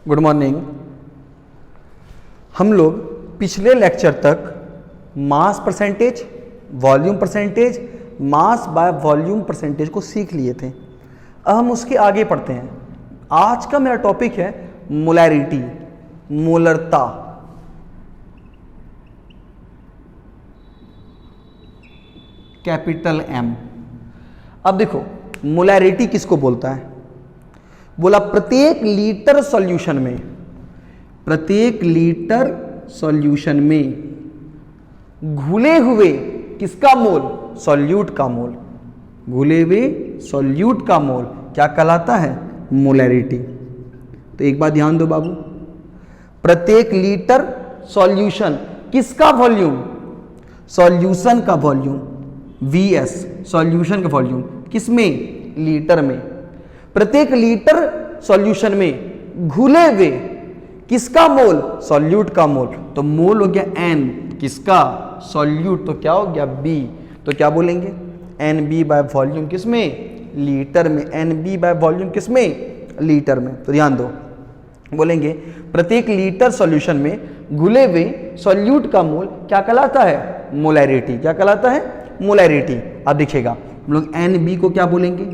Good morning. हम लोग पिछले लेक्चर तक mass percentage, volume percentage, mass by volume percentage को सीख लिए थे। अब हम उसके आगे पढ़ते हैं। आज का मेरा टॉपिक है मोलैरिटी, मोलरता। Capital M. अब देखो मोलैरिटी किसको बोलता है? बोला प्रत्येक लीटर सॉल्यूशन में, प्रत्येक लीटर सॉल्यूशन में घुले हुए किसका मोल? सॉल्यूट का मोल। घुले हुए सॉल्यूट का मोल क्या कहलाता है? मोलैरिटी। तो एक बात ध्यान दो बाबू, प्रत्येक लीटर सॉल्यूशन किसका वॉल्यूम? सॉल्यूशन का वॉल्यूम। Vs सॉल्यूशन का वॉल्यूम किसमें? लीटर में। प्रत्येक लीटर सॉल्यूशन में घुले हुए किसका मोल? सॉल्यूट का मोल। तो मोल हो गया N किसका? सॉल्यूट। तो क्या हो गया? B। तो क्या बोलेंगे? NB बाय वॉल्यूम किसमें? लीटर में। NB बाय वॉल्यूम किसमें? लीटर में। तो ध्यान दो, बोलेंगे प्रत्येक लीटर सॉल्यूशन में घुले हुए सॉल्यूट का मोल क्या कहलाता है? मोलैरिटी। क्या कहलाता है? मोलैरिटी। अब देखिएगा हम लोग NB को क्या बोलेंगे?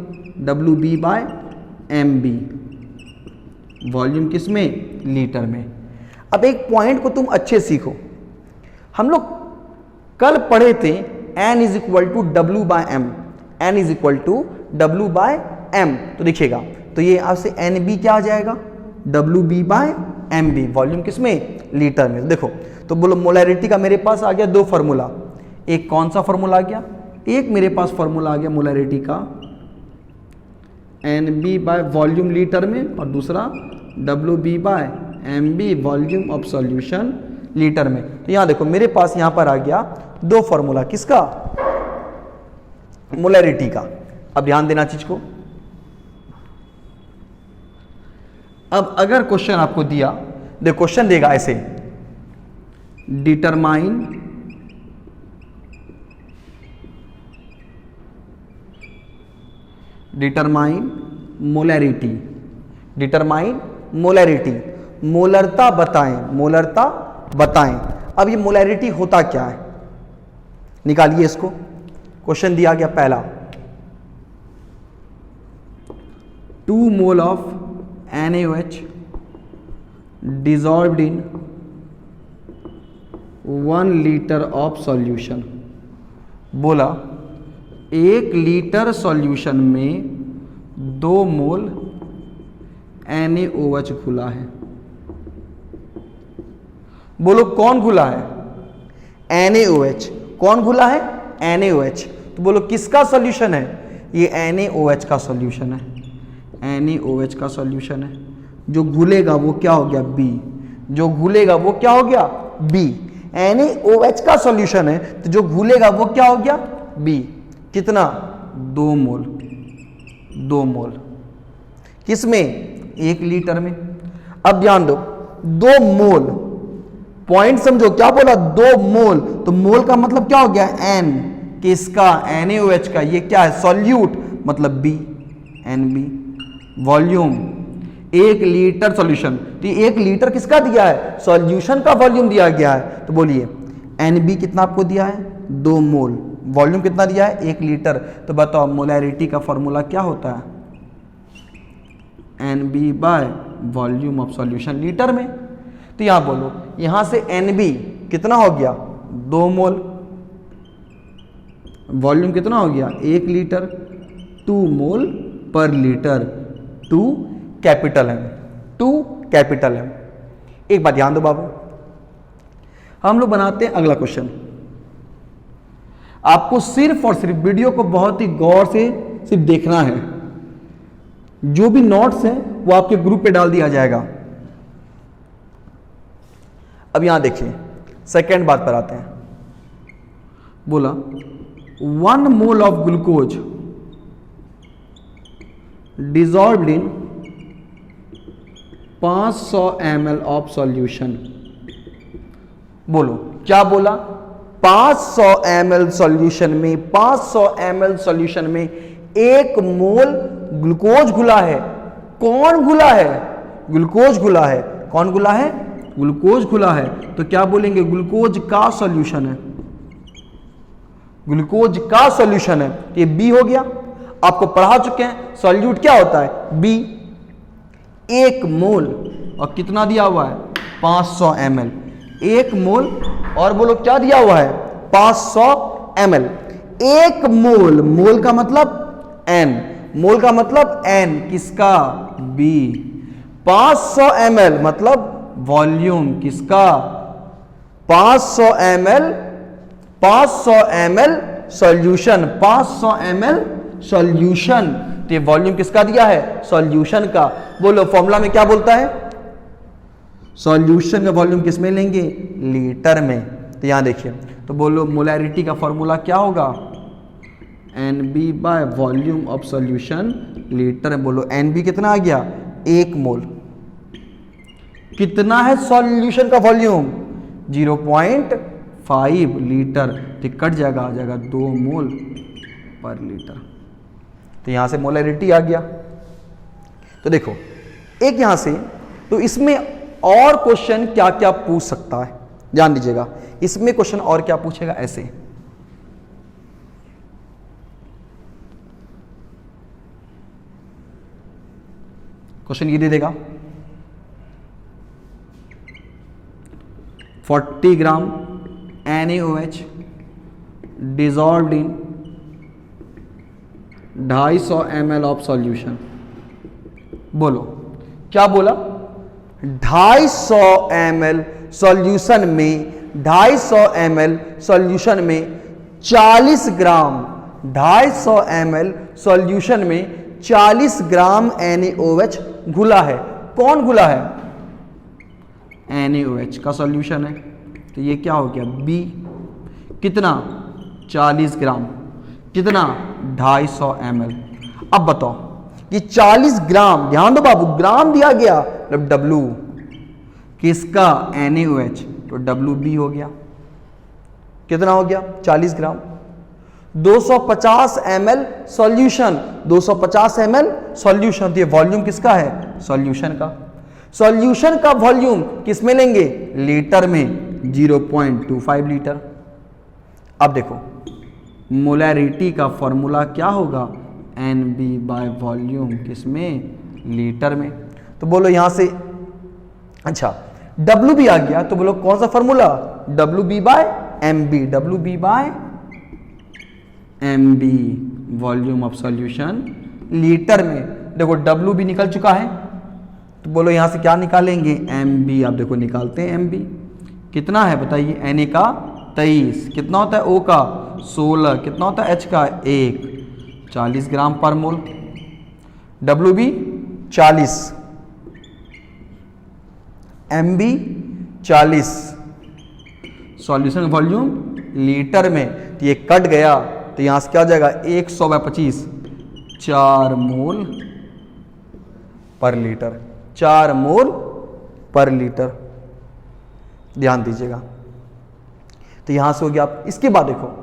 WB by MB। वॉल्यूम किसमें? लीटर में। अब एक पॉइंट को तुम अच्छे सीखो। हम लोग कल पढ़े थे N is equal to W by M। N is equal to W by M। तो देखिएगा, तो ये आपसे NB क्या आ जाएगा? WB by MB। वॉल्यूम किसमें? लीटर में। देखो तो बोलो मोलैरिटी का मेरे पास आ गया दो फॉर्मूला। एक कौन सा फॉर्मूला आ गया? एक मेरे पास फॉर्मूला आ गया मोलैरिटी का NB बाय वॉल्यूम लीटर में, और दूसरा WB by MB volume of solution litre में। तो यहां देखो मेरे पास यहां पर आ गया दो फॉर्मूला। किसका? मोलैरिटी का। अब ध्यान देना चीज को। अब अगर क्वेश्चन आपको दिया, देखो क्वेश्चन देगा ऐसे, डिटरमाइन मोलैरिटी। डिटरमाइन मोलैरिटी, मोलरता बताएं, मोलरता बताएं। अब ये मोलैरिटी होता क्या है? निकालिए इसको। क्वेश्चन दिया गया पहला, 2 mole of NaOH dissolved in 1 litre of solution. बोला 1 लीटर सॉल्यूशन में 2 मोल NaOH घुला है। बोलो कौन घुला है? NaOH। कौन घुला है? NaOH। तो बोलो किसका सॉल्यूशन है? ये NaOH का सॉल्यूशन है। NaOH का सॉल्यूशन है। जो घुलेगा वो क्या हो गया? B। जो घुलेगा वो क्या हो गया? B। NaOH का सॉल्यूशन है तो जो घुलेगा वो क्या हो गया? B। कितना? 2 मोल। 2 मोल किसमें? 1 लीटर में। अब ध्यान दो, 2 मोल, पॉइंट समझो, क्या बोला? 2 मोल। तो मोल का मतलब क्या हो गया? N किसका? NaOH का। ये क्या है? सॉल्यूट, मतलब B, NB। Volume 1 litre solution, तो 1 लीटर किसका दिया है? सॉल्यूशन का वॉल्यूम दिया गया है। तो बोलिए NB कितना आपको दिया है? 2 मोल। वॉल्यूम कितना दिया है? 1 लीटर। तो बताओ मोलैरिटी का फॉर्मूला क्या होता है? NB by volume of solution litre में। तो यहां बोलो, यहां से NB कितना हो गया? 2 मोल। वॉल्यूम कितना हो गया? 1 लीटर। 2 मोल पर litre. 2 capital M। 2 capital M। एक बात ध्यान दो बाबू, हम लोग बनाते हैं अगला क्वेश्चन। आपको सिर्फ और सिर्फ वीडियो को बहुत ही गौर से सिर्फ देखना है। जो भी नोट्स हैं वो आपके ग्रुप पे डाल दिया जाएगा। अब यहां देखिए, सेकेंड बात पर आते हैं। बोला 1 mole of glucose dissolved in 500 ml of solution. बोलो क्या बोला? 500 ml सॉल्यूशन में, 500 ml सॉल्यूशन में 1 मोल ग्लूकोज घुला है। कौन घुला है? ग्लूकोज घुला है। कौन घुला है? ग्लूकोज घुला है। तो क्या बोलेंगे? ग्लूकोज का सॉल्यूशन है, ग्लूकोज का सॉल्यूशन है। ये बी हो गया। आपको पढ़ा चुके हैं सॉल्यूट क्या होता है, बी। 1 मोल और कितना दिया हुआ है, 500 ml। 1 मोल और बोलो क्या दिया हुआ है, 500 ml। 1 मोल, मोल का मतलब n, मोल का मतलब n किसका, B। 500 ml मतलब वॉल्यूम किसका, 500 ml, 500 ml solution, 500 ml solution. तो ये वॉल्यूम किसका दिया है, सॉल्यूशन का। बोलो फॉर्मूला में क्या बोलता है, सॉल्यूशन का वॉल्यूम किस में लेंगे, लीटर में। तो यहां देखिए, तो बोलो मोलैरिटी का फॉर्मूला क्या होगा, NB by volume of solution litre में। बोलो NB कितना आ गया, 1 मोल। कितना है सॉल्यूशन का वॉल्यूम, 0.5 लीटर। तो कट जाएगा, आ जाएगा 2 मोल पर लीटर। तो यहां से मोलैरिटी आ गया। तो देखो एक यहां से, तो इसमें और क्वेश्चन क्या क्या पूछ सकता है, ध्यान दीजिएगा। इसमें क्वेश्चन और क्या पूछेगा, ऐसे क्वेश्चन ये दे देगा 40 ग्राम NaOH dissolved in 250 ml of solution. बोलो क्या बोला, 250 ml सॉल्यूशन में, 250 ml सॉल्यूशन में 40 ग्राम, 250 ml सॉल्यूशन में 40 ग्राम NaOH घुला है। कौन घुला है, NaOH का सॉल्यूशन है। तो ये क्या हो गया, B। कितना, 40 ग्राम, कितना, 250 ml। अब बताओ ये 40 ग्राम, ध्यान दो बाबू, ग्राम दिया गया मतलब W किसका, NaOH। तो WB हो गया, कितना हो गया, 40 ग्राम। 250 ml सॉल्यूशन, 250 ml सॉल्यूशन। तो ये वॉल्यूम किसका है, सॉल्यूशन का। सॉल्यूशन का वॉल्यूम किस में लेंगे, लीटर में, 0.25 लीटर। अब देखो मोलैरिटी का फॉर्मूला क्या होगा, NB बाय वॉल्यूम किस में, लीटर में। तो बोलो यहां से, अच्छा WB आ गया, तो बोलो कौन सा formula, WB by MB, WB by MB volume of solution litre में। देखो WB निकल चुका है, तो बोलो यहां से क्या निकालेंगे, MB। आप देखो निकालते हैं MB कितना है बताइए, Na का 23, कितना होता है O का 16, कितना होता है H का 1, 40 ग्राम पर मोल। WB 40, MB 40, solution volume litre में। तो ये कट गया, तो यहां से क्या हो जाएगा, 100/25, 4 मोल पर लीटर, 4 मोल पर लीटर। ध्यान दीजिएगा। तो यहां से हो गया। आप इसके बाद देखो,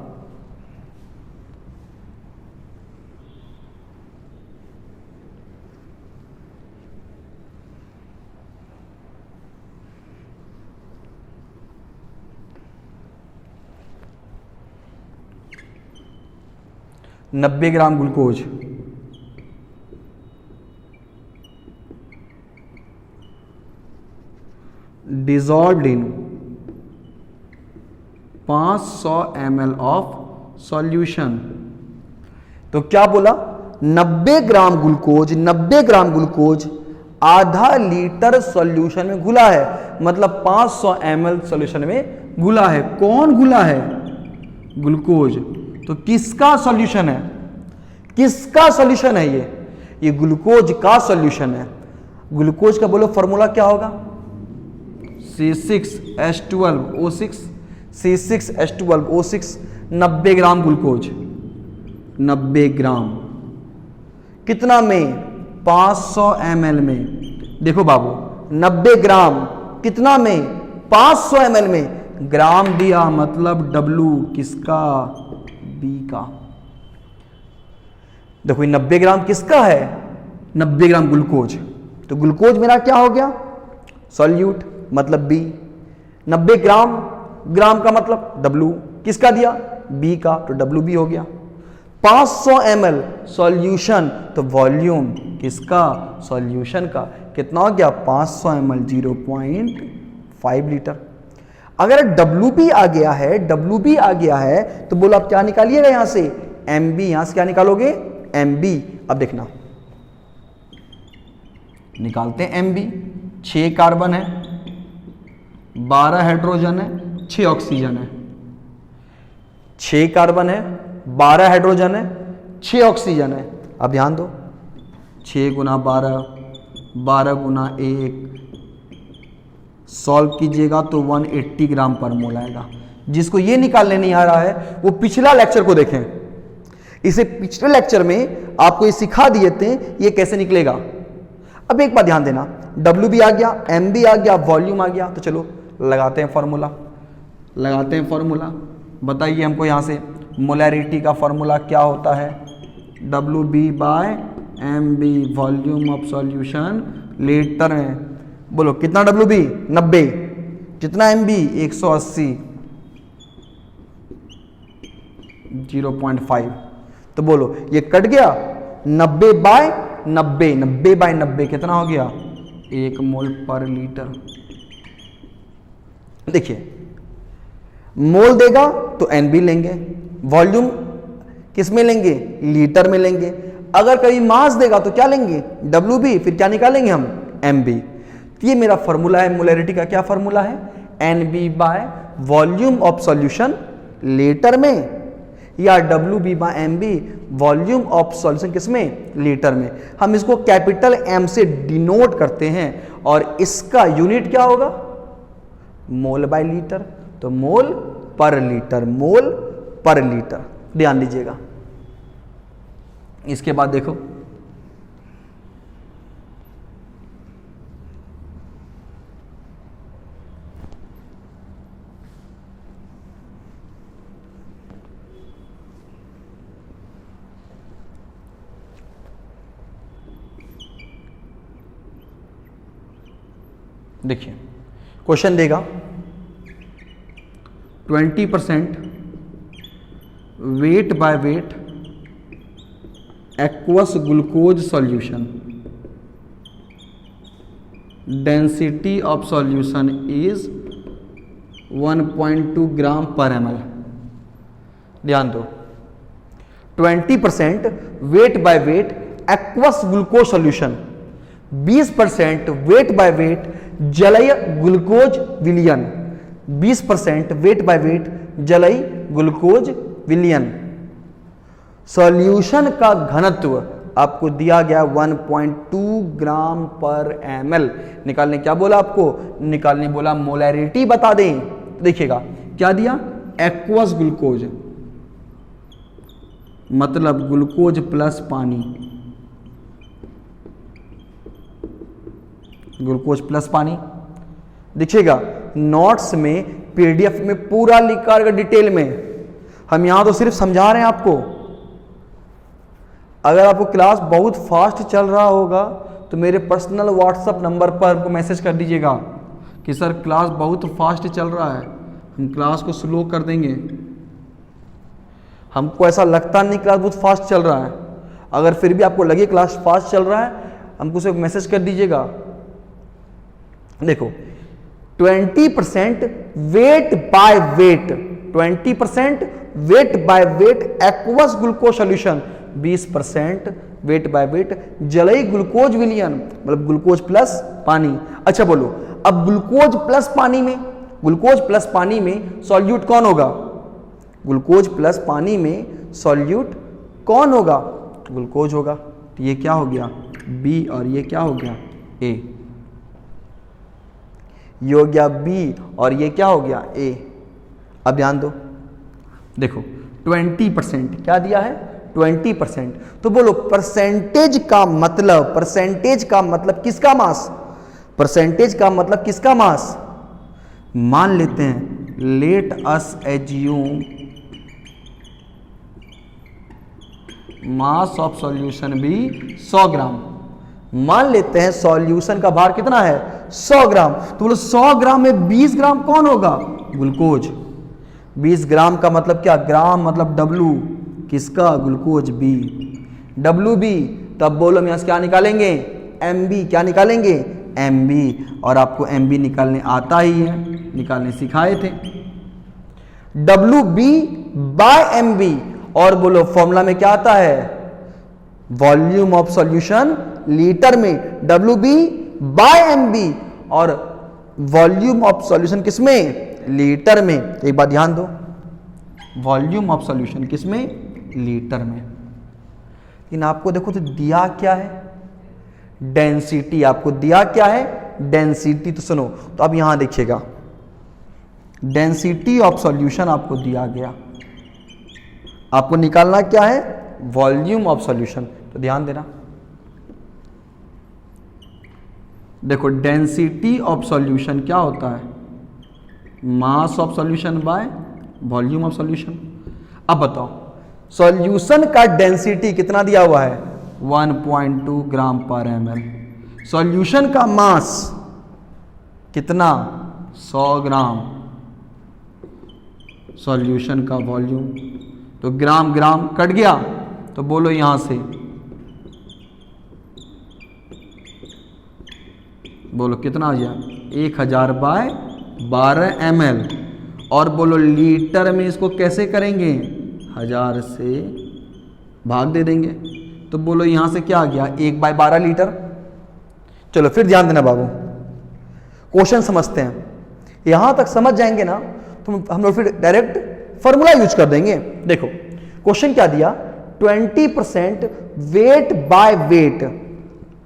नब्बे gram glucose, dissolved in 500 ml of solution. तो क्या बोला, 90 ग्राम ग्लूकोज, 90 ग्राम ग्लूकोज आधा लीटर सॉल्यूशन में घुला है, मतलब 500 ml सॉल्यूशन में घुला है। कौन घुला है, ग्लूकोज। तो किसका सॉल्यूशन है, किसका सॉल्यूशन है ये ग्लूकोज का सॉल्यूशन है। ग्लूकोज का बोलो फॉर्मूला क्या होगा, C6H12O6, C6H12O6। 90 ग्राम ग्लूकोज, 90 ग्राम कितना में, 500 ml में। देखो बाबू 90 ग्राम कितना में, 500 ml में। ग्राम दिया मतलब W किसका, B का। देखो 90 ग्राम किसका है, 90 ग्राम ग्लूकोज, तो ग्लूकोज मेरा क्या हो गया, सॉल्यूट मतलब B। 90 ग्राम, ग्राम का मतलब W, किसका दिया, B का, तो WB हो गया। 500 ml सॉल्यूशन, तो वॉल्यूम किसका, सॉल्यूशन का, कितना हो गया 500 ml 0.5 लीटर। अगर WB आ गया है, WB आ गया है, तो बोलो आप क्या निकालिएगा यहां से, MB, यहां से क्या निकालोगे, MB। अब देखना निकालते हैं MB। 6 कार्बन है, 12 हाइड्रोजन है, 6 ऑक्सीजन है। 6 कार्बन है, 12 हाइड्रोजन है, 6 ऑक्सीजन है। अब ध्यान दो, 6 गुना 12, 12 गुना 1, सॉल्व कीजिएगा तो 180 ग्राम पर मोल आएगा। जिसको ये निकालने नहीं आ रहा है वो पिछला लेक्चर को देखें। इसे पिछले लेक्चर में आपको ये सिखा दिए थे ये कैसे निकलेगा। अब एक बात ध्यान देना, WB आ गया, MB आ गया, वॉल्यूम आ गया, तो चलो लगाते हैं फॉर्मूला, लगाते हैं फॉर्मूला। बताइए हमको यहाँ से मोलैरिटी का फॉर्मूला क्या होता है, WB by MB, volume of solution litre में। बोलो कितना WB 90, कितना MB 180, 0.5। तो बोलो ये कट गया, 90 बाय 90, 90 बाय 90 कितना हो गया, 1 मोल पर लीटर। देखिए मोल देगा तो NB लेंगे, वॉल्यूम किस में लेंगे, लीटर में लेंगे। अगर कभी मास देगा तो क्या लेंगे, WB, फिर क्या निकालेंगे हम, MB। तो ये मेरा फॉर्मूला है मोलैरिटी का। क्या फॉर्मूला है, NB by volume of solution litre में, या WB by MB volume of solution किसमें, लीटर में। हम इसको कैपिटल M से डिनोट करते हैं और इसका यूनिट क्या होगा, मोल बाय लीटर। तो मोल पर लीटर, मोल पर लीटर, ध्यान दीजिएगा। इसके बाद देखो देखिए क्वेश्चन देगा 20% weight by weight aqueous glucose solution, density of solution is 1.2 ग्राम पर ml। ध्यान दो, 20% weight by weight aqueous glucose solution, 20% weight by weight जलीय ग्लूकोज विलयन, 20% वेट बाय वेट जलीय ग्लूकोज विलयन। सॉल्यूशन का घनत्व आपको दिया गया 1.2 ग्राम पर ml। निकालने क्या बोला आपको, निकालने बोला मोलैरिटी बता दें। देखिएगा क्या दिया, एक्वस ग्लूकोज मतलब ग्लूकोज प्लस पानी, ग्लूकोज प्लस पानी। देखिएगा नोट्स में PDF में पूरा लिखा है डिटेल में, हम यहां तो सिर्फ समझा रहे हैं आपको। अगर आपको क्लास बहुत फास्ट चल रहा होगा तो मेरे पर्सनल व्हाट्सएप नंबर पर हमको मैसेज कर दीजिएगा कि सर क्लास बहुत फास्ट चल रहा है, हम क्लास को स्लो कर देंगे। हमको ऐसा लगता नहीं क्लास बहुत फास्ट चल रहा है। अगर फिर भी आपको लगे क्लास फास्ट चल रहा है, हमको सिर्फ मैसेज कर दीजिएगा। देखो 20% weight by weight, 20% weight by weight aqueous glucose solution, 20% weight by weight जलीय ग्लूकोज विलयन मतलब ग्लूकोज प्लस पानी। अच्छा बोलो अब ग्लूकोज प्लस पानी में, ग्लूकोज प्लस पानी में सॉल्यूट कौन होगा, ग्लूकोज प्लस पानी में सॉल्यूट कौन होगा, ग्लूकोज होगा। तो ये क्या हो गया B और ये क्या हो गया A, ये हो गया B और ये क्या हो गया A। अब ध्यान दो, देखो 20% क्या दिया है 20%, तो बोलो परसेंटेज का मतलब, परसेंटेज का मतलब किसका मास, परसेंटेज का मतलब किसका मास। मान लेते हैं let us assume mass of solution भी 100 ग्राम, मान लेते हैं सॉल्यूशन का भार कितना है 100 ग्राम, तो बोलो 100 ग्राम में 20 ग्राम कौन होगा ग्लूकोज। 20 ग्राम का मतलब क्या, ग्राम मतलब W, किसका ग्लूकोज B, WB। तब बोलो हम यहां से क्या निकालेंगे MB, क्या निकालेंगे MB, और आपको MB निकालने आता ही है, निकालने सिखाए थे। WB बाय MB, और बोलो फॉर्मूला में क्या आता है वॉल्यूम ऑफ सॉल्यूशन लीटर में, WB बाय MB, और वॉल्यूम ऑफ सॉल्यूशन किसमें लीटर में। तो एक बात ध्यान दो, वॉल्यूम ऑफ सॉल्यूशन किसमें लीटर में। लेकिन आपको देखो तो दिया क्या है डेंसिटी, आपको दिया क्या है डेंसिटी। तो सुनो, तो अब यहां देखिएगा डेंसिटी ऑफ सॉल्यूशन आपको दिया गया, आपको निकालना क्या है वॉल्यूम ऑफ सॉल्यूशन। तो ध्यान देना, देखो डेंसिटी ऑफ सॉल्यूशन क्या होता है mass of solution bye volume of solution. अब बताओ सॉल्यूशन का डेंसिटी कितना दिया हुआ है 1.2 ग्राम पर ml, सॉल्यूशन का मास कितना 100 ग्राम, सॉल्यूशन का वॉल्यूम, तो ग्राम ग्राम कट गया, तो बोलो यहां से बोलो कितना आ गया 1000/12 ml, और बोलो लीटर में इसको कैसे करेंगे 1000 से भाग दे देंगे, तो बोलो यहां से क्या आ गया 1/12 लीटर। चलो फिर ध्यान देना बाबू, क्वेश्चन समझते हैं, यहां तक समझ जाएंगे ना तो हम लोग फिर डायरेक्ट फॉर्मूला यूज कर देंगे। देखो क्वेश्चन क्या दिया 20% weight by weight,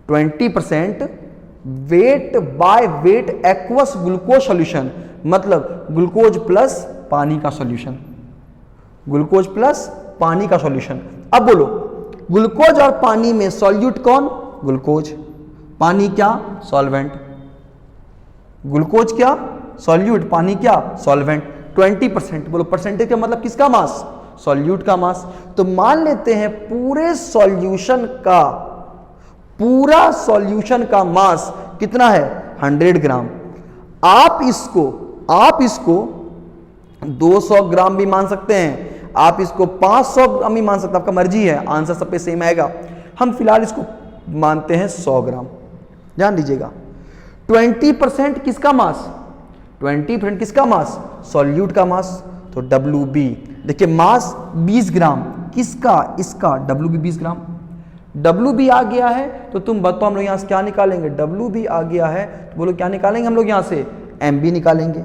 20% weight by weight aqueous glucose solution, मतलब ग्लूकोज प्लस पानी का सॉल्यूशन, ग्लूकोज प्लस पानी का सॉल्यूशन। अब बोलो ग्लूकोज और पानी में सॉल्यूट कौन ग्लूकोज, पानी क्या सॉल्वेंट, ग्लूकोज क्या सॉल्यूट, पानी क्या सॉल्वेंट। 20% बोलो परसेंटेज का मतलब किसका मास सॉल्यूट का मास। तो मान लेते हैं पूरे सॉल्यूशन का मास कितना है 100 ग्राम। आप इसको 200 ग्राम भी मान सकते हैं, आप इसको 500 ग्राम भी मान सकते हैं, आपका मर्जी है, आंसर सब पे सेम आएगा। हम फिलहाल इसको मानते हैं 100 ग्राम। ध्यान दीजिएगा 20% किसका मास 20% किसका मास सॉल्यूट का मास, तो WB देखिए मास 20 ग्राम किसका इसका WB 20 ग्राम, WB आ गया है तो तुम बताओ हम लोग यहाँ से क्या निकालेंगे, WB आ गया है तो बोलो क्या निकालेंगे हम लोग यहाँ से MB निकालेंगे।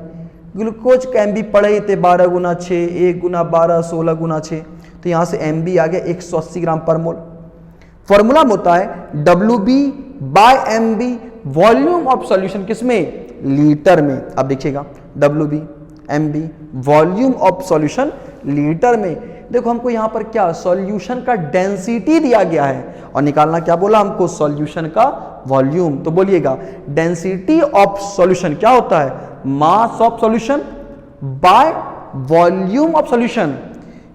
ग्लूकोज का MB पढ़े थे 12 गुना 6, 1 गुना 12, 16 गुना 6, तो यहाँ से MB आ गया 180 ग्राम पर मोल। फॉर्मूला में होता है WB by MB volume of solution किसमें लीटर में। अब देखिएगा WB MB volume of solution litre में। देखो हमको यहां पर क्या सॉल्यूशन का डेंसिटी दिया गया है और निकालना क्या बोला हमको सॉल्यूशन का वॉल्यूम। तो बोलिएगा डेंसिटी ऑफ सॉल्यूशन क्या होता है mass of solution bye volume of solution.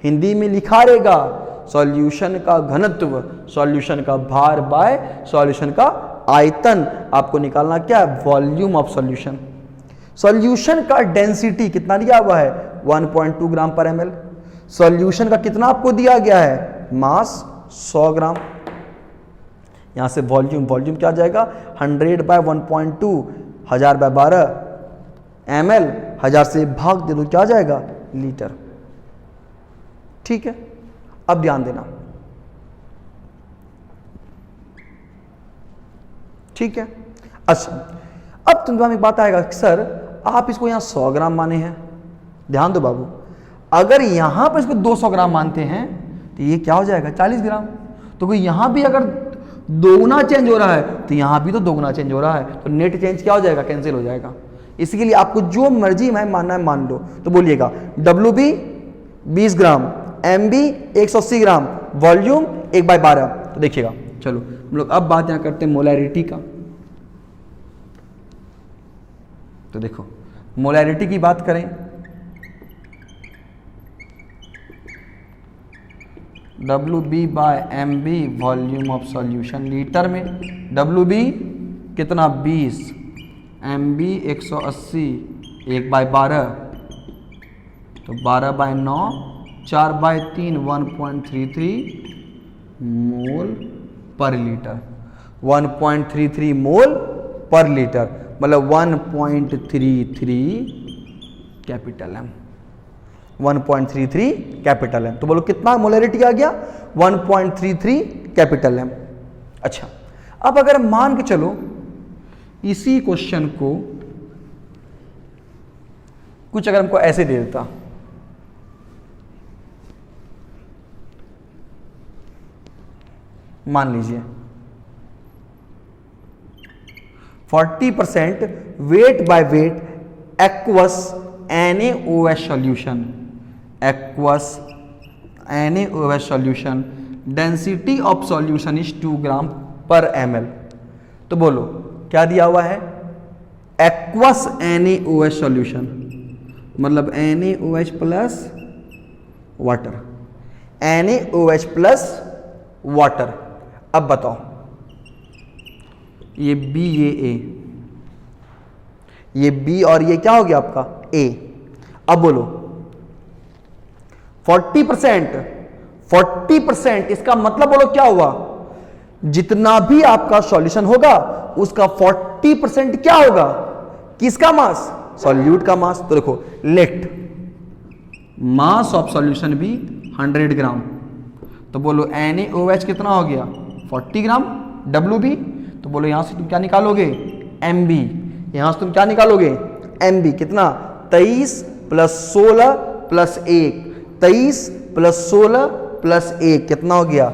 Hindi में लिखा रहेगा सॉल्यूशन का घनत्व, सॉल्यूशन का भार बाय सॉल्यूशन का आयतन। आपको निकालना क्या है वॉल्यूम ऑफ सॉल्यूशन। सॉल्यूशन का डेंसिटी कितना दिया हुआ है 1.2 ग्राम पर ml, सॉल्यूशन का कितना आपको दिया गया है मास 100 ग्राम। यहां से वॉल्यूम क्या आ जाएगा 100/1.2 1000/12 ml, 1000 से भाग दे दो क्या आ जाएगा लीटर। ठीक है, अब ध्यान देना, ठीक है। अच्छा अब तुम्हारे एक बात आएगा सर आप इसको यहां 100 ग्राम माने हैं, ध्यान दो बाबू, अगर यहां पर इसको 200 ग्राम मानते हैं तो ये क्या हो जाएगा 40 ग्राम। तो कोई यहां भी अगर दोगुना चेंज हो रहा है तो यहां भी तो दोगुना चेंज हो रहा है, तो नेट चेंज क्या हो जाएगा कैंसिल हो जाएगा। इसके लिए आपको जो मर्जी में मानना है मान लो। तो बोलिएगा WB 20 ग्राम, MB 180 ग्राम, वॉल्यूम 1/12। तो देखिएगा चलो हम लोग अब बात यहां करते हैं मोलैरिटी का। तो देखो मोलैरिटी की बात करें W B by M B volume of solution litre में। डब्ल्यू बी कितना 20, एम बी 180, 1/12 तो 12/9, 4/3 1.33 मोल पर लीटर। 1.33 मोल पर लीटर मतलब 1.33 कैपिटल एम। 1.33 capital M. तो बोलो कितना मोलरिटी आ गया? 1.33 कैपिटल एम। अच्छा, अब अगर मान के चलो इसी क्वेश्चन को कुछ अगर हमको ऐसे दे देता, मान लीजिए 40% weight by weight aqueous NaOH solution, aqueous NaOH solution, density of solution is 2 ग्राम पर ml। तो बोलो क्या दिया हुआ है? एक्वस NaOH सॉल्यूशन मतलब NaOH plus water, NaOH plus water. अब बताओ ये B ये A, ये B और ये क्या हो गया आपका A। अब बोलो 40% इसका मतलब बोलो क्या हुआ? जितना भी आपका सॉल्यूशन होगा उसका 40% क्या होगा? किसका मास? सॉल्यूट का मास। तो देखो लेट मास ऑफ सॉल्यूशन भी 100 ग्राम। तो बोलो NaOH कितना हो गया? 40 ग्राम। WB तो बोलो यहां से तुम क्या निकालोगे? MB। यहां से तुम क्या निकालोगे? MB कितना? 23 + 16 + 1, 23 + 16 + 1 कितना हो गया?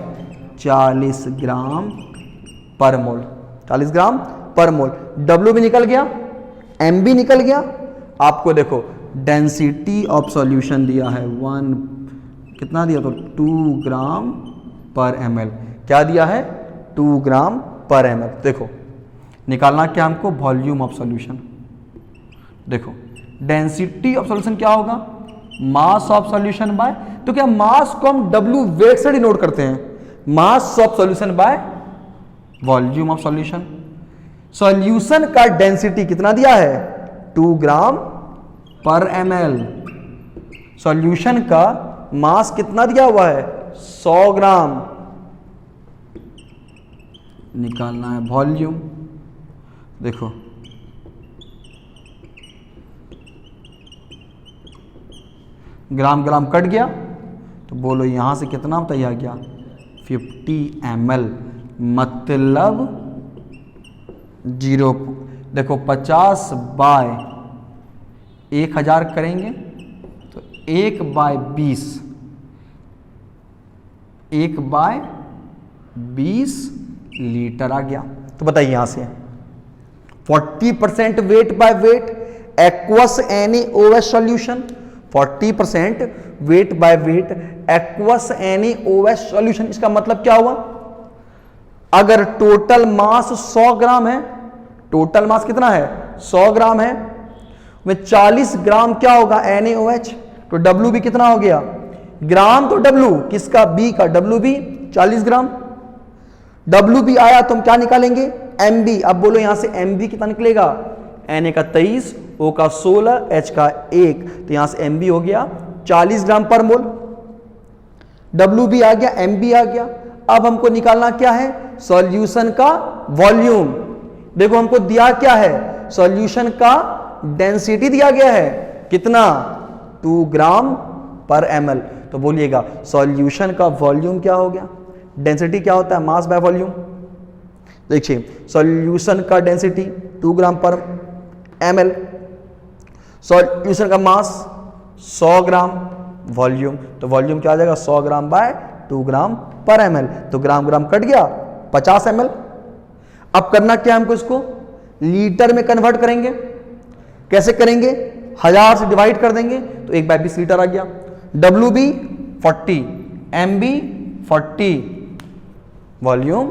40 ग्राम पर मोल। 40 ग्राम पर मोल। WB निकल गया, MB निकल गया। आपको देखो डेंसिटी ऑफ सॉल्यूशन दिया है 1 कितना दिया? तो 2 ग्राम पर ml। क्या दिया है? 2 ग्राम पर ml। देखो निकालना क्या हमको? Volume of solution. देखो डेंसिटी ऑफ सॉल्यूशन क्या होगा? मास ऑफ सॉल्यूशन बाय, तो क्या मास को हम W वेट से डिनोट करते हैं? Mass of solution bye volume of solution. Solution का डेंसिटी कितना दिया है? 2 ग्राम पर ml। सॉल्यूशन का मास कितना दिया हुआ है? 100 ग्राम। निकालना है वॉल्यूम। देखो ग्राम ग्राम कट गया तो बोलो यहां से कितना तैयार गया? 50 ml मतलब 0। देखो 50/1000 करेंगे तो 1/20, 1/20 लीटर आ गया। तो बताइए यहां से 40% weight by weight aqueous NaOH solution, 40% weight by weight aqueous NaOH solution. इसका मतलब क्या हुआ? अगर टोटल मास 100 ग्राम है, टोटल मास कितना है? 100 ग्राम है, में 40 ग्राम क्या होगा? NaOH। तो WB कितना हो गया? ग्राम तो W किसका? B का। WB 40 ग्राम। WB आया तो हम क्या निकालेंगे? MB। अब बोलो यहां से MB कितना निकलेगा? Na का 23, O का 16, H का 1, तो यहां से MB हो गया 40 ग्राम पर मोल। WB आ गया, MB आ गया। अब हमको निकालना क्या है? सॉल्यूशन का वॉल्यूम। देखो हमको दिया क्या है? सॉल्यूशन का डेंसिटी दिया गया है कितना? 2 ग्राम पर ml। तो बोलिएगा सॉल्यूशन का वॉल्यूम क्या हो गया? डेंसिटी क्या होता है? Mass by volume. देखिए सॉल्यूशन का डेंसिटी 2 ग्राम पर ml, सॉल्यूशन का मास 100 ग्राम, वॉल्यूम तो वॉल्यूम क्या आ जाएगा? 100 ग्राम बाय 2 ग्राम पर ml। तो ग्राम ग्राम कट गया 50 ml। अब करना क्या हमको? इसको लीटर में कन्वर्ट करेंगे। कैसे करेंगे? 1000 से डिवाइड कर देंगे तो 1/20 लीटर आ गया। WB 40, MB 40, volume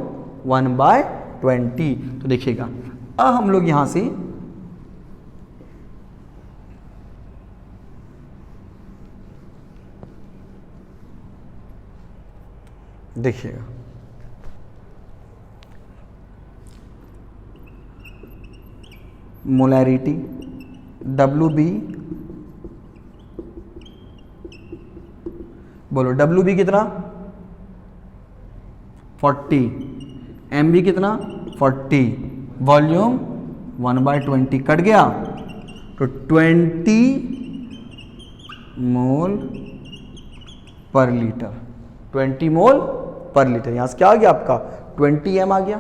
1/20। तो देखिएगा अब हम लोग यहां से देखिएगा, मोलैरिटी WB, बोलो WB कितना 40, MB कितना 40, वॉल्यूम 1/20 कट गया तो 20 मोल पर लीटर, 20 मोल पर लीटर। यहां से क्या आ गया आपका 20 m आ गया,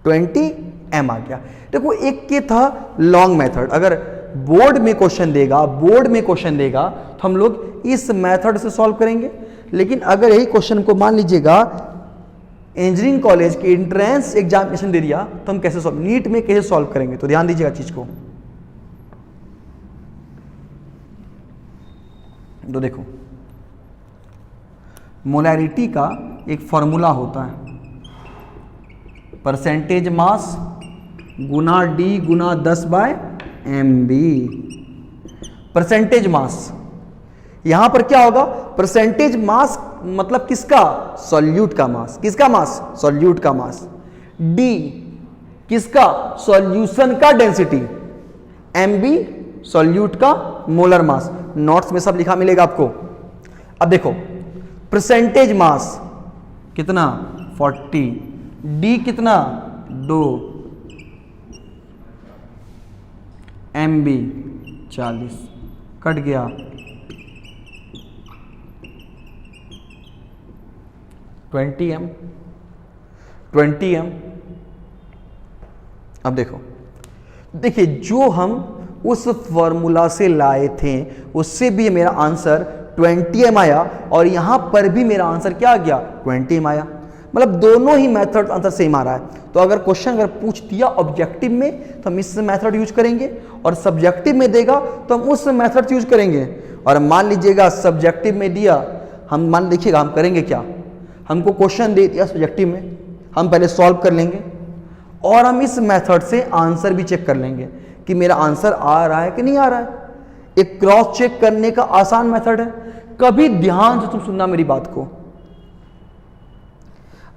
20 m आ गया। देखो एक के था लॉन्ग मेथड, अगर बोर्ड में क्वेश्चन देगा तो हम लोग इस मेथड से सॉल्व करेंगे, लेकिन अगर यही क्वेश्चन को मान लीजिएगा इंजीनियरिंग कॉलेज के एंट्रेंस एग्जामिनेशन दे दिया तो हम कैसे सॉल्व, नीट में कैसे सॉल्व करेंगे, तो ध्यान दीजिएगा चीज को। तो देखो मोलैरिटी का एक फॉर्मूला होता है, परसेंटेज मास गुना D गुना 10/MB। परसेंटेज मास, यहां पर क्या होगा, परसेंटेज मास मतलब किसका, सॉल्यूट का मास, किसका मास, सॉल्यूट का मास। D किसका, सॉल्यूशन का डेंसिटी। MB सॉल्यूट का मोलर मास। नोट्स में सब लिखा मिलेगा आपको। अब देखो परसेंटेज मास कितना 40, D कितना 2, MB 40, कट गया 20 m। अब देखिए जो हम उस फॉर्मूला से लाए थे उससे भी मेरा आंसर 20 m आया, और यहां पर भी मेरा आंसर क्या आ गया 20 m आया। मतलब दोनों ही मेथड आंसर सेम आ रहा है। तो अगर क्वेश्चन अगर पूछ दिया ऑब्जेक्टिव में तो हम इस मेथड यूज करेंगे, और सब्जेक्टिव में देगा तो हम उस मेथड यूज करेंगे। और मान लीजिएगा सब्जेक्टिव में दिया, हम मान देखिएगा हम करेंगे क्या, हमको क्वेश्चन दे दिया सब्जेक्टिव में, हम पहले सॉल्व कर लेंगे और हम इस मेथड से आंसर भी चेक कर लेंगे कि मेरा आंसर आ रहा है कि नहीं आ रहा है। एक क्रॉस चेक करने का आसान मेथड है। कभी ध्यान से तुम सुनना मेरी बात को।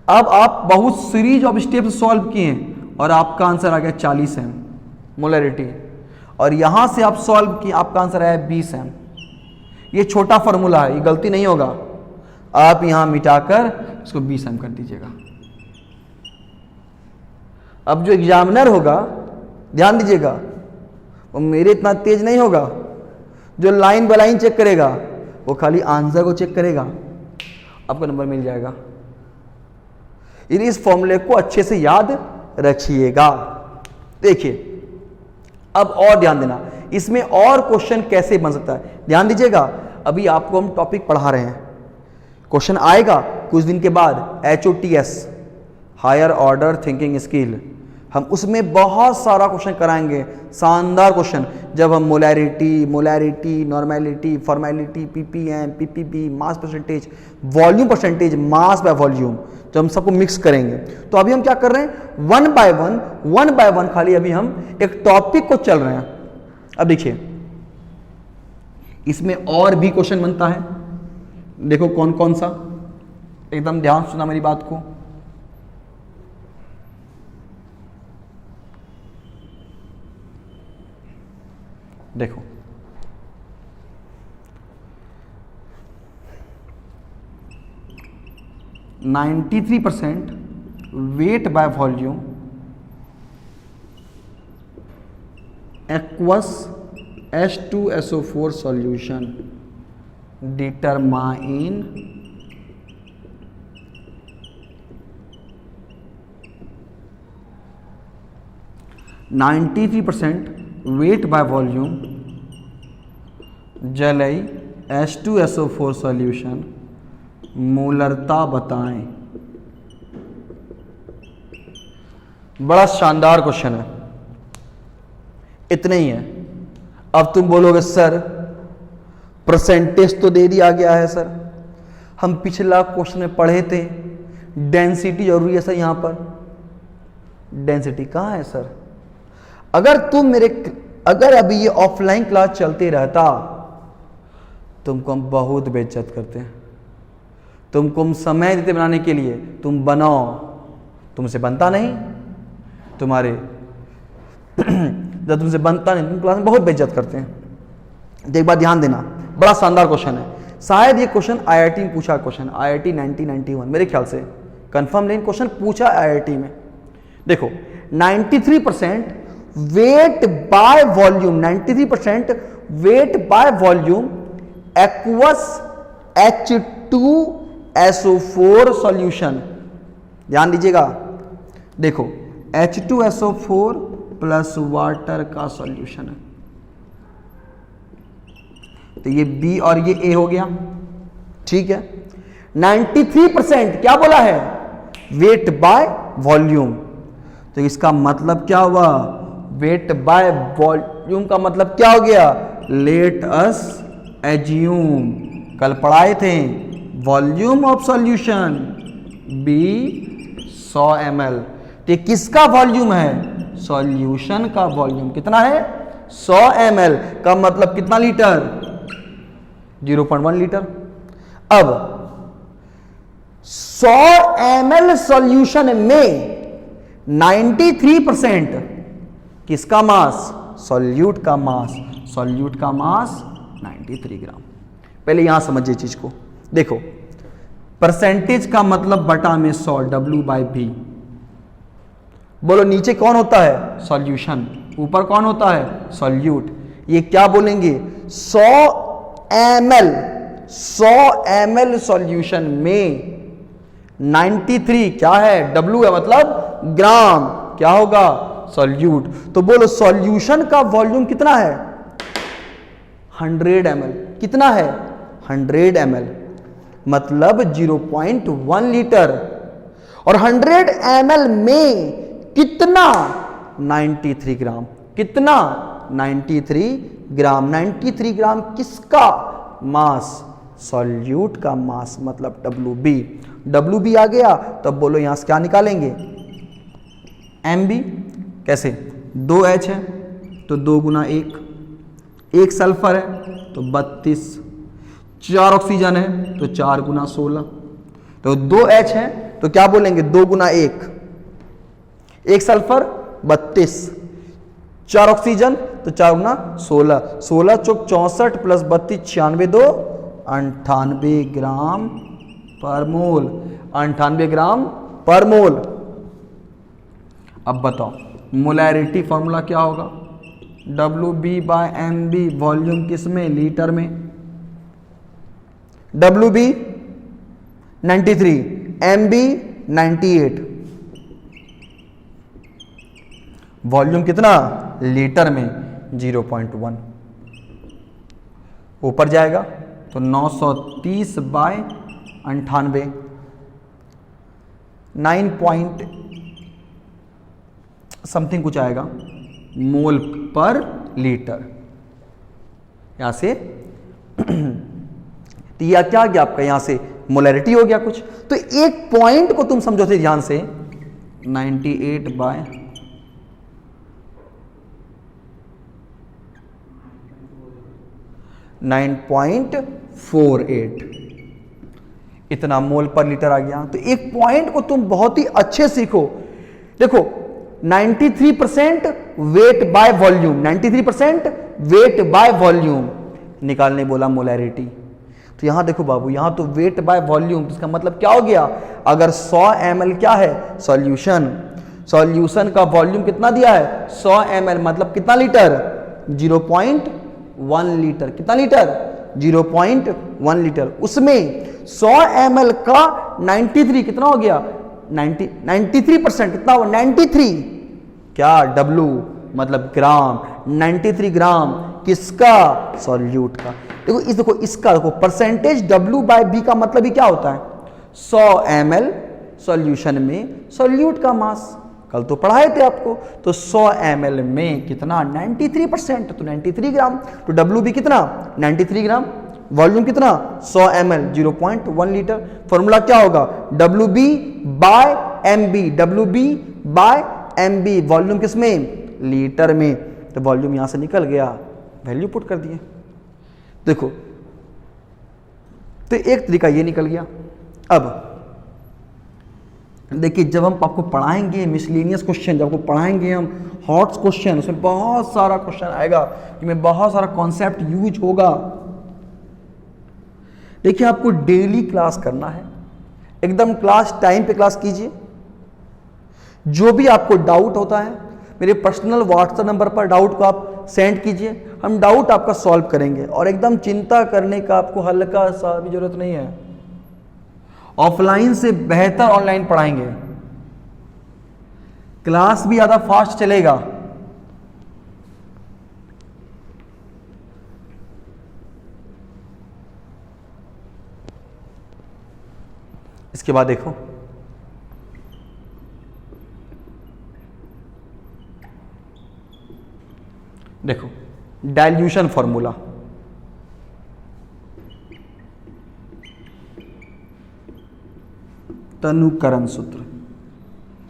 अब आप बहुत सीरीज ऑफ स्टेप सॉल्व किए हैं और आपका आंसर आ गया 40 m मोलैरिटी, और यहां से आप सॉल्व किए आपका आंसर आया 20 m। ये छोटा फॉर्मूला है, ये गलती नहीं होगा, आप यहां मिटाकर इसको 20 m कर दीजिएगा। अब जो एग्जामिनर होगा ध्यान दीजिएगा, वो मेरे इतना तेज नहीं होगा, जो लाइन बाय लाइन चेक करेगा वो खाली आंसर को चेक करेगा, आपको नंबर मिल जाएगा। इस फॉर्मूले को अच्छे से याद रखिएगा। देखिए अब और ध्यान देना, इसमें और क्वेश्चन कैसे बन सकता है, ध्यान दीजिएगा। अभी आपको हम टॉपिक पढ़ा रहे हैं, क्वेश्चन आएगा कुछ दिन के बाद HOTS higher order thinking skill, हम उसमें बहुत सारा क्वेश्चन कराएंगे, शानदार क्वेश्चन। जब हम molarity, normality, formality, PPM, PPB, mass percentage, volume percentage, mass by volume, तो हम सबको मिक्स करेंगे। तो अभी हम क्या कर रहे हैं, वन बाय वन खाली अभी हम एक टॉपिक को चल रहे हैं। अब देखिए इसमें और भी क्वेश्चन बनता है, देखो कौन कौन सा, एकदम ध्यान सुना मेरी बात को। देखो 93% weight by volume aqueous H2SO4 solution determine weight by volume जलई H2SO4 सॉल्यूशन मोलरता बताएं। बड़ा शानदार क्वेश्चन है, इतने ही है। अब तुम बोलोगे सर परसेंटेज तो दे दिया गया है सर, हम पिछला क्वेश्चन में पढ़े थे डेंसिटी जरूरी है सर, यहां पर डेंसिटी कहां है सर। अगर अभी ये ऑफलाइन क्लास चलते रहता तुमको हम बहुत बेइज्जत करते हैं, तुमको समय देते बनाने के लिए, तुम बनाओ, तुमसे बनता नहीं, तुम्हारे जब तुमसे बनता नहीं, तुम क्लास में बहुत बेइज्जत करते हैं। तो एक बात ध्यान देना, बड़ा शानदार क्वेश्चन है, शायद ये क्वेश्चन आईआईटी में पूछा क्वेश्चन, आईआईटी 1991 मेरे ख्याल से, कंफर्म नहीं, क्वेश्चन पूछा आईआईटी में। देखो 93% weight by volume, 93% weight by volume aqueous H2SO4 solution. ध्यान दीजिएगा, देखो H2SO4 प्लस वाटर का सॉल्यूशन है, तो ये B और ये A हो गया, ठीक है। 93% क्या बोला है, वेट बाय वॉल्यूम, तो इसका मतलब क्या हुआ, वेट बाय वॉल्यूम का मतलब क्या हो गया, लेट अस एज्यूम, कल पढ़ाए थे, volume of solution B 100 ml, तो किसका वॉल्यूम है, सॉल्यूशन का वॉल्यूम कितना है, 100 ml का मतलब कितना लीटर, 0.1 लीटर। अब 100 ml सॉल्यूशन में 93% किसका मास, सॉल्यूट का मास, सॉल्यूट का मास 93 ग्राम। पहले यहां समझिए चीज को, देखो परसेंटेज का मतलब बटा में 100 W/V। बोलो नीचे कौन होता है, सॉल्यूशन, ऊपर कौन होता है, सॉल्यूट। ये क्या बोलेंगे, 100 ml सॉल्यूशन में 93 क्या है, W है, मतलब ग्राम, क्या होगा, सॉल्यूट। तो बोलो सॉल्यूशन का वॉल्यूम कितना है, 100 ml, कितना है, 100 ml, मतलब 0.1 लीटर, और 100 ml में कितना, 93 ग्राम, कितना, 93 ग्राम। 93 ग्राम किसका मास, सॉल्यूट का मास, मतलब WB। WB आ गया, तब बोलो यहां से क्या निकालेंगे, MB। कैसे, 2H है तो 2 गुना 1, 1 सल्फर है तो 32, 4 ऑक्सीजन है तो 4 गुना 16, तो 2H है तो क्या बोलेंगे, 2 गुना 1, 1 सल्फर 32, 4 ऑक्सीजन तो 4 गुना 16, 16 चौक 64 प्लस 32 96, 2 98 ग्राम पर मोल, 98 ग्राम पर मोल। अब बताओ मोलैरिटी फॉर्मूला क्या होगा, WB/MB, वॉल्यूम किस में, लीटर में, WB 93, MB 98, वॉल्यूम कितना, लीटर में 0.1, ऊपर जाएगा तो 930/98, 9 पॉइंट समथिंग कुछ आएगा मोल पर लीटर। यहां से तो यह क्या गया आपका, यहां से मोलैरिटी हो गया कुछ। तो एक पॉइंट को तुम समझो थे ध्यान से, 98/9.48 इतना मोल पर लीटर आ गया। तो एक पॉइंट को तुम बहुत ही अच्छे सीखो। देखो 93% weight by volume, 93% weight by volume निकालने बोला मोलैरिटी। तो यहां देखो बाबू, यहां तो वेट बाय वॉल्यूम, इसका मतलब क्या हो गया, अगर 100 ml क्या है, सॉल्यूशन, सॉल्यूशन का वॉल्यूम कितना दिया है, 100 ml, मतलब कितना लीटर, 0.1 लीटर, कितना लीटर, 0.1 लीटर। उसमें 100 ml का 93 कितना हो गया, 93% कितना हुआ, 93 क्या, W मतलब ग्राम, 93 ग्राम किसका, सॉल्यूट का। देखो इसका देखो परसेंटेज W/B का मतलब ही क्या होता है, 100 ml सॉल्यूशन में सॉल्यूट का मास, कल तो पढ़ाए थे आपको। तो 100 ml में कितना, 93%, तो 93 ग्राम। तो WB कितना, 93 ग्राम, वॉल्यूम कितना, 100 ml, 0.1 लीटर। फॉर्मूला क्या होगा, WB/MB, WB/MB, वॉल्यूम किसमें, लीटर में। तो वॉल्यूम यहां से निकल गया, वैल्यू पुट कर दिए। देखो तो एक तरीका ये निकल गया, अब देखिए, जब हम आपको पढ़ाएंगे मिसलेनियस क्वेश्चन, जब आपको पढ़ाएंगे हम हॉट्स क्वेश्चन, उसमें बहुत सारा क्वेश्चन आएगा, जिसमें बहुत सारा कॉन्सेप्ट यूज होगा। देखिए, आपको डेली क्लास करना है, एकदम क्लास टाइम पे क्लास कीजिए। जो भी आपको डाउट होता है मेरे पर्सनल व्हाट्सएप नंबर पर डाउट को आप सेंड कीजिए, हम डाउट आपका सॉल्व करेंगे। और एकदम चिंता करने का आपको हल्का सा भी जरूरत नहीं है, ऑफलाइन से बेहतर ऑनलाइन पढ़ाएंगे, क्लास भी ज़्यादा फास्ट चलेगा। इसके बाद देखो, देखो डाइल्यूशन फॉर्मूला, तनुकरण सूत्र।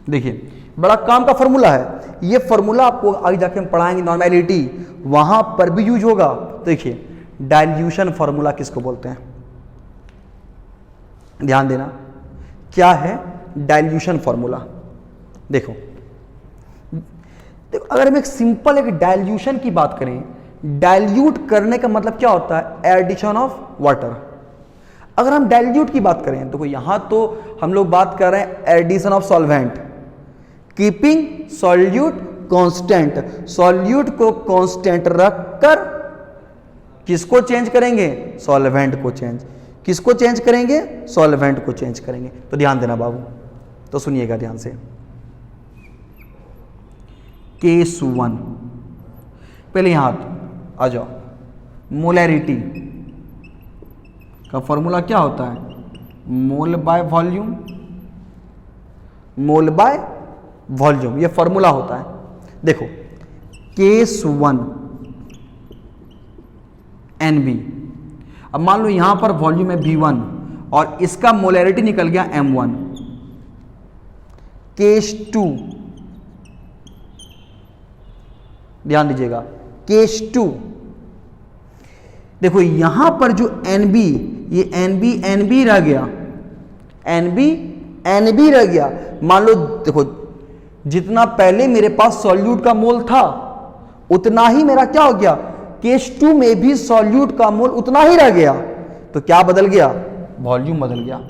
देखिए, बड़ा काम का फॉर्मूला है ये। फॉर्मूला आपको आगे जाके हम पढ़ाएंगे, नॉर्मेलिटी वहां पर भी यूज होगा। तो देखिए, डाइल्यूशन फॉर्मूला किसको बोलते हैं, ध्यान देना। क्या है डाइल्यूशन फॉर्मूला? देखो, अगर हम एक सिंपल एक डाइल्यूशन की बात करें, डाइल्यूट करने का मतलब क्या होता है? Addition of water. अगर हम डाइल्यूट की बात करें तो यहां तो हम लोग बात कर रहे हैं addition of solvent, keeping solute constant. Solute को कांस्टेंट रखकर किसको चेंज करेंगे? सॉल्वेंट को चेंज। किसको चेंज करेंगे? सॉल्वेंट को चेंज करेंगे। तो ध्यान देना बाबू, तो सुनिएगा ध्यान से। केस 1, पहले यहां आ जाओ। मोलैरिटी का फॉर्मूला क्या होता है? Mole by volume, mole by volume, ये फॉर्मूला होता है। देखो, केस 1 NB। अब मान लो यहां पर वॉल्यूम है V1 और इसका मोलैरिटी निकल गया M1। केस 2, ध्यान दीजिएगा, केस 2। देखो यहां पर जो NB, ये NB रह गया, NB रह गया। मान लो देखो, जितना पहले मेरे पास सॉल्यूट का मोल था उतना ही मेरा क्या हो गया? केस 2 में भी सॉल्यूट का मोल उतना ही रह गया। तो क्या बदल गया? वॉल्यूम बदल गया।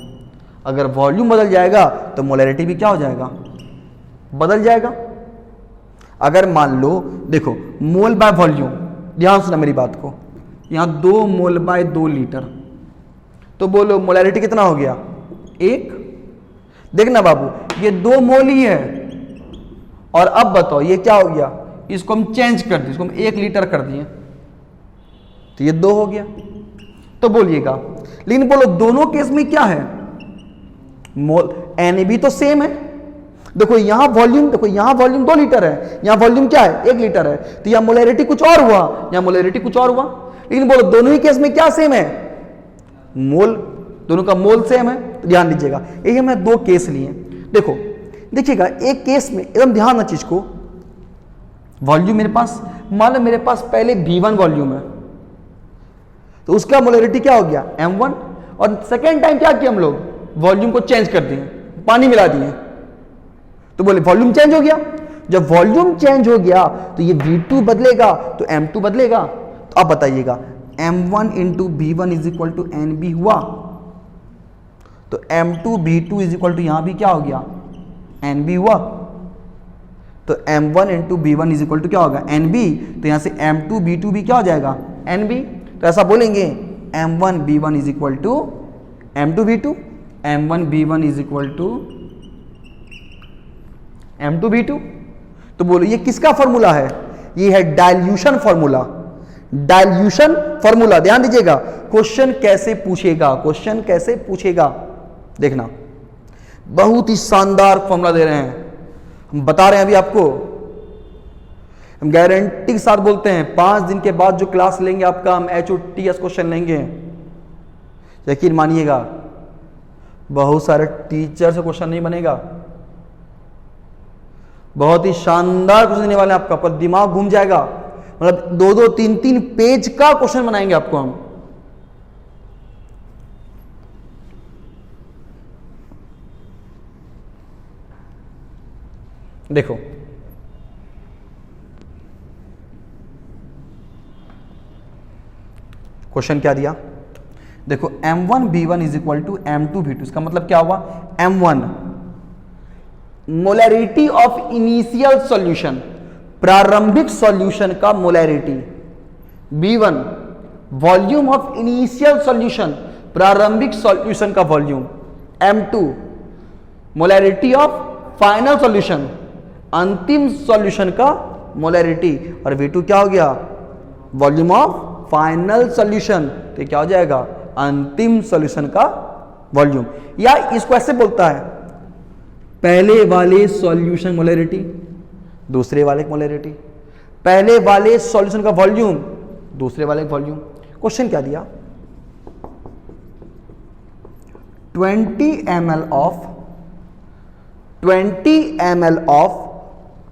अगर वॉल्यूम बदल जाएगा तो मोलैरिटी भी क्या हो जाएगा? बदल जाएगा। अगर मान लो देखो, मोल बाय वॉल्यूम, ध्यान सुना मेरी बात को, यहां 2 मोल बाय 2 लीटर, तो बोलो मोलैरिटी कितना हो गया? 1। देखना बाबू, ये 2 मोल ही है। और अब बताओ ये क्या हो गया? इसको हम चेंज कर दिए, इसको हम 1 लीटर कर दिए, तो ये 2 हो गया। तो बोलिएगा, लेकिन बोलो दोनों केस में क्या है? मोल NB तो सेम है। देखो यहां वॉल्यूम, देखो यहां वॉल्यूम 2 लीटर है, यहां वॉल्यूम क्या है? 1 लीटर है। तो यहां मोलैरिटी कुछ और हुआ, यहां मोलैरिटी कुछ और हुआ। लेकिन बोलो दोनों ही केस में क्या सेम है? मोल, दोनों का मोल सेम है। तो ध्यान दीजिएगा, ये हमने 2 केस लिए। देखो देखिएगा, एक केस में एकदम ध्यान ना चीज को, वॉल्यूम मेरे पास, मान लो मेरे पास पहले V1 वॉल्यूम है, तो उसका मोलैरिटी क्या हो गया? M1। और सेकेंड टाइम क्या किया हम लोग? वॉल्यूम को चेंज कर दिए, पानी मिला दिए, तो बोले वॉल्यूम चेंज हो गया। जब वॉल्यूम चेंज हो गया तो ये V2 बदलेगा तो M2 बदलेगा। तो अब बताइएगा, M1 into V1 is equal to NB हुआ, तो M2 V2 is equal to यहां भी क्या हो गया? NB हुआ। तो M1 into V1 is equal to क्या होगा? NB। तो यहां से M2 V2 भी क्या हो जाएगा? NB। तो ऐसा बोलेंगे M1 V1 is equal to M2 V2, M1 V1 is equal to M2 V2। तो बोलो ये किसका फॉर्मूला है? ये है डाइल्यूशन फॉर्मूला। डाइल्यूशन फॉर्मूला, ध्यान दीजिएगा। क्वेश्चन कैसे पूछेगा, क्वेश्चन कैसे पूछेगा, देखना, बहुत ही शानदार फॉर्मूला दे रहे हैं, हम बता रहे हैं अभी आपको, हम गारंटी के साथ बोलते हैं 5 दिन के बाद जो क्लास लेंगे आपका, हम HOTS क्वेश्चन लेंगे। यकीन मानिएगा, बहुत सारे टीचर से क्वेश्चन नहीं बनेगा, बहुत ही शानदार क्वेश्चन देने वाले हैं आपका, पर दिमाग घूम जाएगा। मतलब 2-2, 3-3 पेज का क्वेश्चन बनाएंगे आपको हम। देखो क्वेश्चन क्या दिया, देखो M1B1 is equal to M2B2, इसका मतलब क्या हुआ, M1 molarity of initial solution, प्रारंभिक सॉल्यूशन का molarity, B1 volume of initial solution, प्रारंभिक सॉल्यूशन का volume, M2 molarity of final solution, अंतिम सॉल्यूशन का मोलैरिटी, और V2 क्या हो गया, वॉल्यूम ऑफ फाइनल सॉल्यूशन, तो क्या हो जाएगा, अंतिम सॉल्यूशन का वॉल्यूम। या इसको ऐसे बोलता है, पहले वाले सॉल्यूशन मोलैरिटी, दूसरे वाले मोलैरिटी, पहले वाले सॉल्यूशन का वॉल्यूम, दूसरे वाले वॉल्यूम। क्वेश्चन क्या दिया, 20 ml of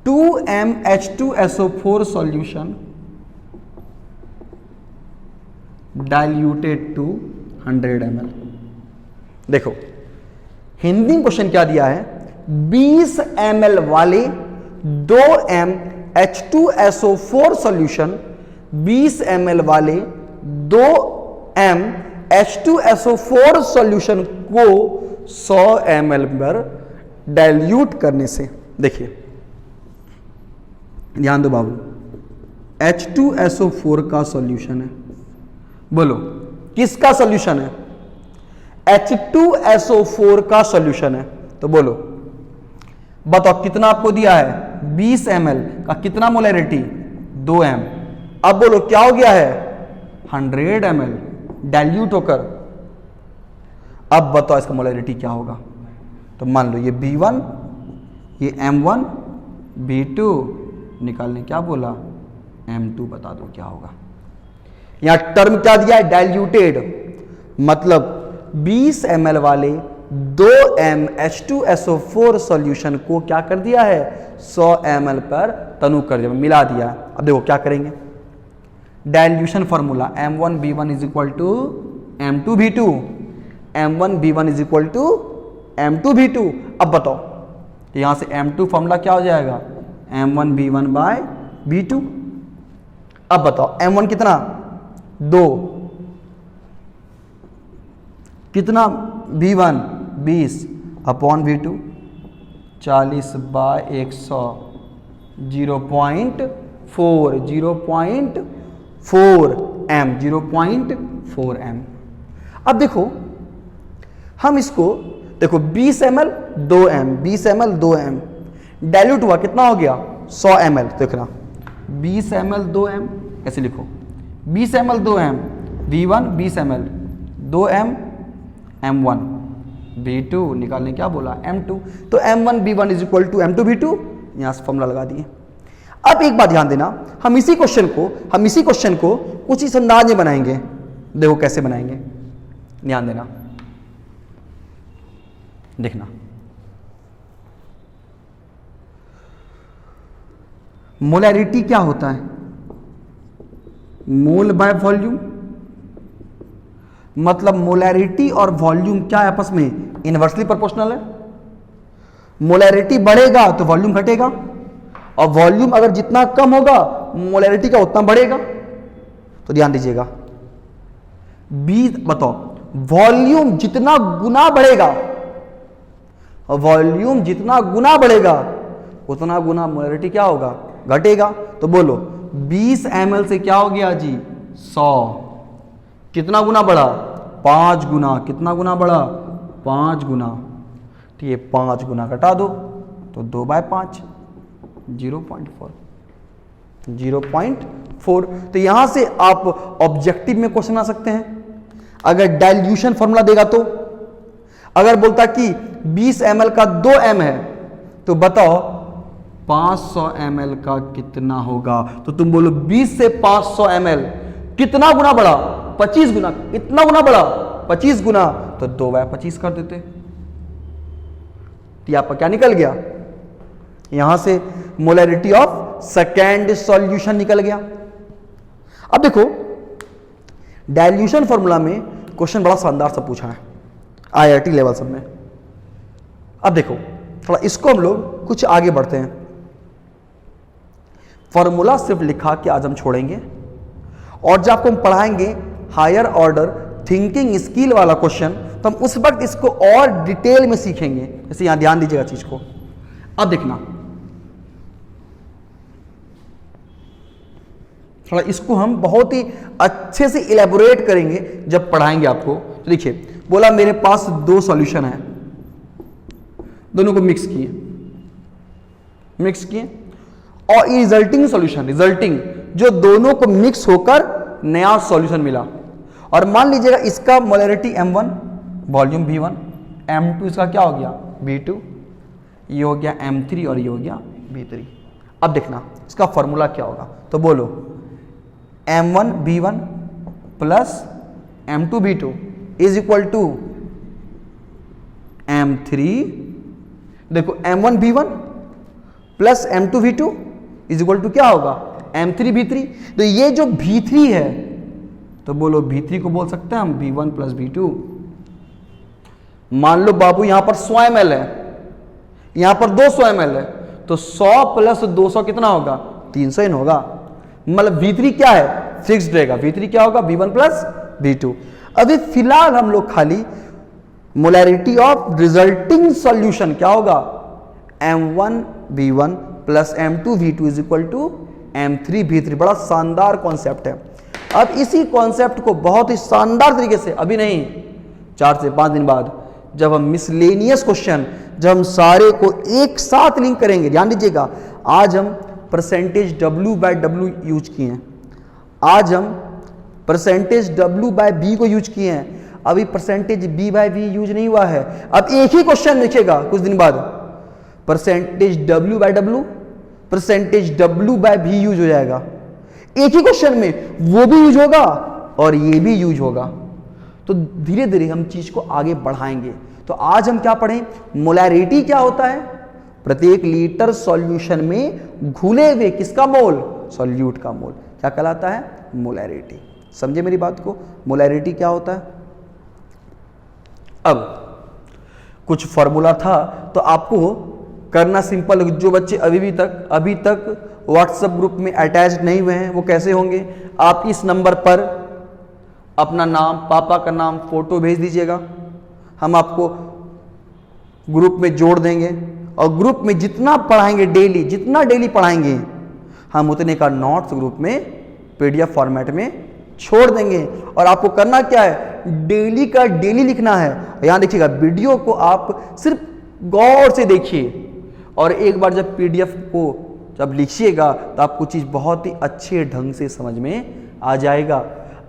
2mH2SO4 solution diluted to 100 ml। देखो हिंदी में क्वेश्चन क्या दिया है, 20 ml वाले 2m H2SO4 सॉल्यूशन, 20 ml वाले 2m H2SO4 सॉल्यूशन को 100 ml पर डाइल्यूट करने से, देखिए ध्यान दो बाबू, H2SO4 का सॉल्यूशन है, बोलो किसका सॉल्यूशन है, H2SO4 का सॉल्यूशन है, तो बोलो बताओ कितना आपको दिया है, 20 ml का कितना मोलैरिटी, 2m, अब बोलो क्या हो गया है, 100 ml डाइल्यूट होकर, अब बताओ इसका मोलैरिटी क्या होगा, तो मान लो ये B1, ये M1, B2 निकालने क्या बोला, M2 बता दो क्या होगा। यहां टर्म क्या दिया है, डाइल्यूटेड, मतलब 20 ml वाले 2m H2SO4 सॉल्यूशन को क्या कर दिया है, 100 ml पर तनु कर दिया, मिला दिया। अब देखो क्या करेंगे, dilution formula M1B1 is equal to M2B2, M1B1 is equal to M2B2। अब बताओ यहां से M2 फॉर्मूला क्या हो जाएगा, M1B1 बाय B2। अब बताओ M1 कितना, 2, कितना B1 20 upon V2 40 bye 100, 0.4 M, 0.4 M। अब देखो हम इसको देखो 20 ml 2m, 20 ml 2m dilute हुआ, कितना हो गया 100 ml, देखना 20 ml 2m ऐसे लिखो, 20 ml 2m V1 20 ml 2m M1 B2 निकालने क्या बोला M2, तो M1B1 is equal to M2B2, यहां से फॉर्मूला लगा दिए। अब एक बात ध्यान देना, हम इसी क्वेश्चन को कुछ इस अंदाज में बनाएंगे, देखो कैसे बनाएंगे, ध्यान देना, देखना मोलैरिटी क्या होता है, मोल बाय वॉल्यूम, मतलब मोलैरिटी और वॉल्यूम क्या आपस में इनवर्सली प्रोपोर्शनल है, मोलैरिटी बढ़ेगा तो वॉल्यूम घटेगा, और वॉल्यूम अगर जितना कम होगा मोलैरिटी का उतना बढ़ेगा। तो ध्यान दीजिएगा, बताओ वॉल्यूम जितना गुना बढ़ेगा, वॉल्यूम जितना गुना बढ़ेगा उतना गुना मोलैरिटी क्या होगा, घटेगा। तो बोलो 20 ml से क्या हो गया जी 100, कितना गुना बढ़ा, 5 गुना, कितना गुना बढ़ा 5 गुना, तो ये 5 गुना घटा दो तो 2/5 0.4। तो यहां से आप ऑब्जेक्टिव में क्वेश्चन आ सकते हैं, अगर डाइल्यूशन फॉर्मूला देगा तो, अगर बोलता कि 20 ml का 2m है तो बताओ 500 ml का कितना होगा, तो तुम बोलो 20 से 500 ml कितना गुना बढ़ा, 25 गुना, इतना गुना बढ़ा 25 गुना, तो 2/25 कर देते, तो आपका क्या निकल गया, यहां से मोलैरिटी ऑफ सेकेंड सॉल्यूशन निकल गया। अब देखो डाइल्यूशन फॉर्मूला में क्वेश्चन बड़ा शानदार सा पूछा है IIT लेवल सब में। अब देखो थोड़ा इसको हम लोग कुछ आगे बढ़ते हैं। फॉर्मूला सिर्फ लिखा के आज हम छोड़ेंगे, और जब आपको हम पढ़ाएंगे हायर ऑर्डर थिंकिंग स्किल वाला क्वेश्चन, तो हम उस वक्त इसको और डिटेल में सीखेंगे। जैसे यहां ध्यान दीजिएगा चीज को। अब देखना, थोड़ा इसको हम बहुत ही अच्छे से इलेबोरेट करेंगे जब पढ़ाएंगे आपको। तो देखिए, बोला मेरे पास दो सॉल्यूशन है, दोनों को मिक्स किए और रिजल्टिंग सॉल्यूशन, रिजल्टिंग जो दोनों को मिक्स होकर नया सॉल्यूशन मिला। और मान लीजिएगा इसका molarity M1 volume V1, M2 इसका क्या हो गया V2, ये हो गया M3 और ये हो गया V3। अब देखना इसका फॉर्मूला क्या होगा, तो बोलो M1 V1 plus M2 V2 is equal to M3, देखो M1 V1 plus M2 V2 is equal to क्या होगा M3 V3। तो ये जो V3 है, तो बोलो V3 को बोल सकते हैं हम V1 प्लस V2। मान लो बाबू यहां पर 100 ml है, यहां पर 200 ml है, तो 100 प्लस 200 कितना होगा 300 इन होगा। मतलब V3 क्या है फिक्स्ड रहेगा, V3 क्या होगा V1 प्लस V2। अभी फिलहाल हम लोग खाली मोलैरिटी ऑफ रिजल्टिंग सॉल्यूशन क्या होगा M1 V1 plus M2 V2 is equal to M3 V3। बड़ा शानदार कॉन्सेप्ट है। अब इसी कॉन्सेप्ट को बहुत ही शानदार तरीके से, अभी नहीं 4 से 5 दिन बाद, जब हम मिसलेनियस क्वेश्चन, जब हम सारे को एक साथ लिंक करेंगे, ध्यान दीजिएगा। आज हम परसेंटेज W/W यूज किए हैं, आज हम परसेंटेज W/B को यूज किए हैं, अभी परसेंटेज B/V यूज नहीं हुआ है। अब एक ही क्वेश्चन लिखेगा कुछ दिन बाद, percentage W/W, percentage W/V use हो जाएगा एक ही क्वेश्चन में, वो भी यूज होगा और ये भी यूज होगा। तो धीरे धीरे हम चीज को आगे बढ़ाएंगे। तो आज हम क्या पढ़ें, मोलैरिटी क्या होता है, प्रत्येक लीटर सॉल्यूशन में घुले हुए किसका मोल, सॉल्यूट का मोल क्या कहलाता है, मोलैरिटी। समझे मेरी बात को, मोलैरिटी क्या होता है। अब कुछ फॉर्मूला था, तो आपको करना सिंपल। जो बच्चे अभी तक व्हाट्सएप ग्रुप में अटैच नहीं हुए हैं, वो कैसे होंगे, आप इस नंबर पर अपना नाम, पापा का नाम, फोटो भेज दीजिएगा, हम आपको ग्रुप में जोड़ देंगे। और ग्रुप में जितना पढ़ाएंगे डेली, जितना डेली पढ़ाएंगे, हम उतने का नोट्स ग्रुप में PDF फॉर्मेट में छोड़ देंगे। और आपको करना क्या है, डेली का डेली लिखना है। यहां देखिएगा, वीडियो को आप सिर्फ गौर से देखिए, और एक बार जब PDF को जब लिखिएगा तो आपको चीज बहुत ही अच्छे ढंग से समझ में आ जाएगा।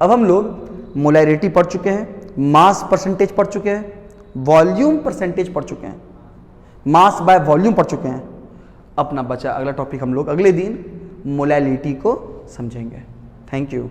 अब हम लोग मोलैरिटी पढ़ चुके हैं, मास परसेंटेज पढ़ चुके हैं, वॉल्यूम परसेंटेज पढ़ चुके हैं, मास बाय वॉल्यूम पढ़ चुके हैं। अपना बचा अगला टॉपिक हम लोग अगले दिन मोलैरिटी को समझेंगे। Thank you.